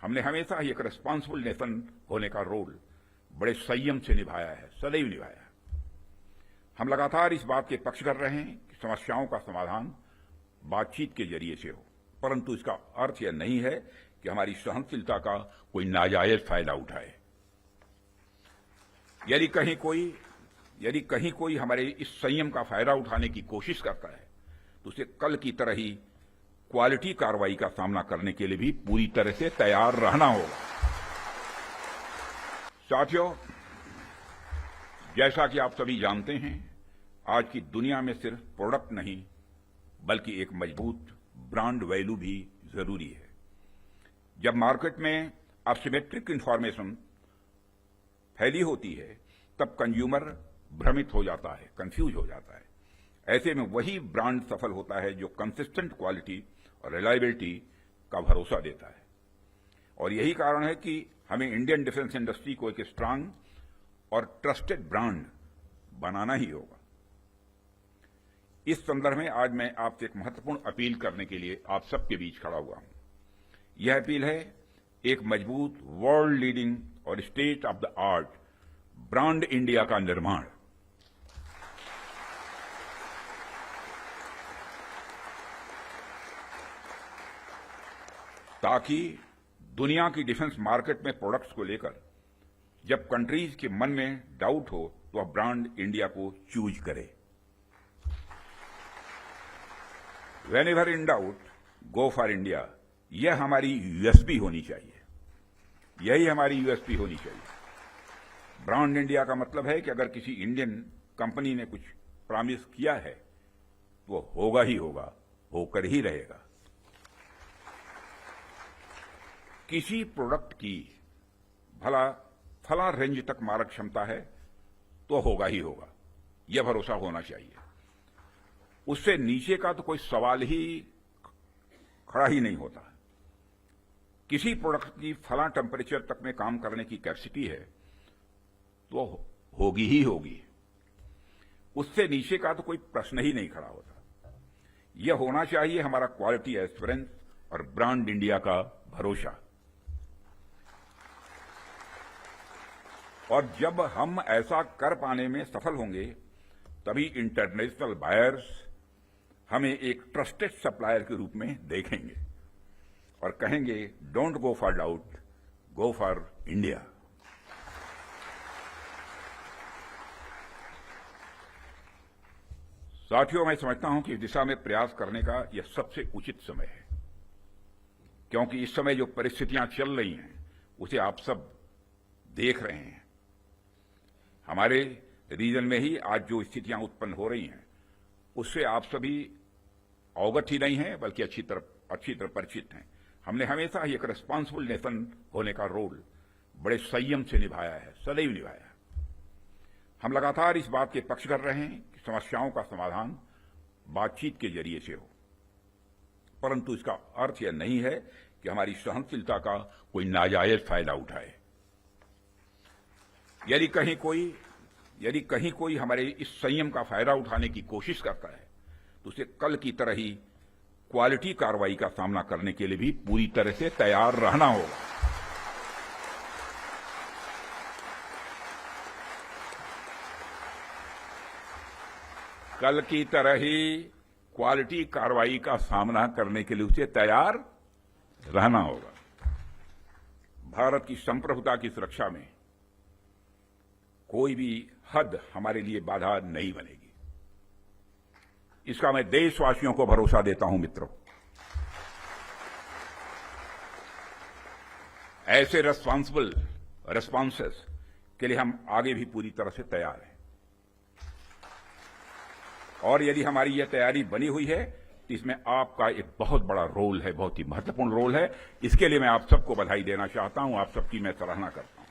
हमने हमेशा ही एक रिस्पॉन्सिबल नेशन होने का रोल बड़े संयम से निभाया है, सदैव निभाया है। हम लगातार इस बात के पक्ष कर रहे हैं कि समस्याओं का समाधान बातचीत के जरिए से हो, परंतु इसका अर्थ यह नहीं है कि हमारी सहनशीलता का कोई नाजायज फायदा उठाए। यदि कहीं कोई हमारे इस संयम का फायदा उठाने की कोशिश करता है तो उसे कल की तरह ही क्वालिटी कार्रवाई का सामना करने के लिए भी पूरी तरह से तैयार रहना होगा। साथियों, जैसा कि आप सभी जानते हैं, आज की दुनिया में सिर्फ प्रोडक्ट नहीं बल्कि एक मजबूत ब्रांड वैल्यू भी जरूरी है। जब मार्केट में असिमेट्रिक इंफॉर्मेशन फैली होती है तब कंज्यूमर भ्रमित हो जाता है, कंफ्यूज हो जाता है। ऐसे में वही ब्रांड सफल होता है जो कंसिस्टेंट क्वालिटी और रिलायबिलिटी का भरोसा देता है। और यही कारण है कि हमें इंडियन डिफेंस इंडस्ट्री को एक स्ट्रांग और ट्रस्टेड ब्रांड बनाना ही होगा। इस संदर्भ में आज मैं आपसे एक महत्वपूर्ण अपील करने के लिए आप सबके बीच खड़ा हुआ हूं। यह अपील है एक मजबूत वर्ल्ड लीडिंग और state of the art brand India का निर्माण। ताकि दुनिया की डिफेंस मार्केट में प्रोडक्ट्स को लेकर जब कंट्रीज के मन में डाउट हो तो वह ब्रांड इंडिया को चूज करे। When ever in doubt go for India, यह हमारी यूएसपी होनी चाहिए। यही हमारी यूएसपी होनी चाहिए। ब्रांड इंडिया का मतलब है कि अगर किसी इंडियन कंपनी ने कुछ प्रॉमिस किया है तो वो होगा ही होगा, होकर ही रहेगा। किसी प्रोडक्ट की भला फला रेंज तक मारक क्षमता है तो होगा ही होगा, यह भरोसा होना चाहिए। उससे नीचे का तो कोई सवाल ही खड़ा ही नहीं होता। किसी प्रोडक्ट की फला टेम्परेचर तक में काम करने की कैपेसिटी है तो होगी ही होगी, उससे नीचे का तो कोई प्रश्न ही नहीं खड़ा होता। यह होना चाहिए हमारा क्वालिटी एश्योरेंस और ब्रांड इंडिया का भरोसा। और जब हम ऐसा कर पाने में सफल होंगे तभी इंटरनेशनल बायर्स हमें एक ट्रस्टेड सप्लायर के रूप में देखेंगे और कहेंगे don't go for doubt, go for India. साथियों, मैं समझता हूं कि इस दिशा में प्रयास करने का यह सबसे उचित समय है, क्योंकि इस समय जो परिस्थितियां चल रही हैं उसे आप सब देख रहे हैं। हमारे रीजन में ही आज जो स्थितियां उत्पन्न हो रही हैं उससे आप सभी अवगत ही नहीं हैं बल्कि अच्छी तरह परिचित हैं। हमने हमेशा ही एक रिस्पॉन्सिबल नेशन होने का रोल बड़े संयम से निभाया है, सदैव निभाया है। हम लगातार इस बात के पक्ष कर रहे हैं कि समस्याओं का समाधान बातचीत के जरिए से हो, परंतु इसका अर्थ यह नहीं है कि हमारी सहनशीलता का कोई नाजायज फायदा उठाए। यदि कहीं कोई हमारे इस संयम का फायदा उठाने की कोशिश करता है तो उसे कल की तरह ही क्वालिटी कार्रवाई का सामना करने के लिए भी पूरी तरह से तैयार रहना होगा। कल की तरह ही क्वालिटी कार्रवाई का सामना करने के लिए उसे तैयार रहना होगा। भारत की संप्रभुता की सुरक्षा में कोई भी हद हमारे लिए बाधा नहीं बनेगी, इसका मैं देशवासियों को भरोसा देता हूं। मित्रों, ऐसे रिस्पॉन्सिबल रिस्पॉन्सेस के लिए हम आगे भी पूरी तरह से तैयार हैं। और यदि हमारी यह तैयारी बनी हुई है तो इसमें आपका एक बहुत बड़ा रोल है, बहुत ही महत्वपूर्ण रोल है। इसके लिए मैं आप सबको बधाई देना चाहता हूं, आप सबकी मैं सराहना करता हूं।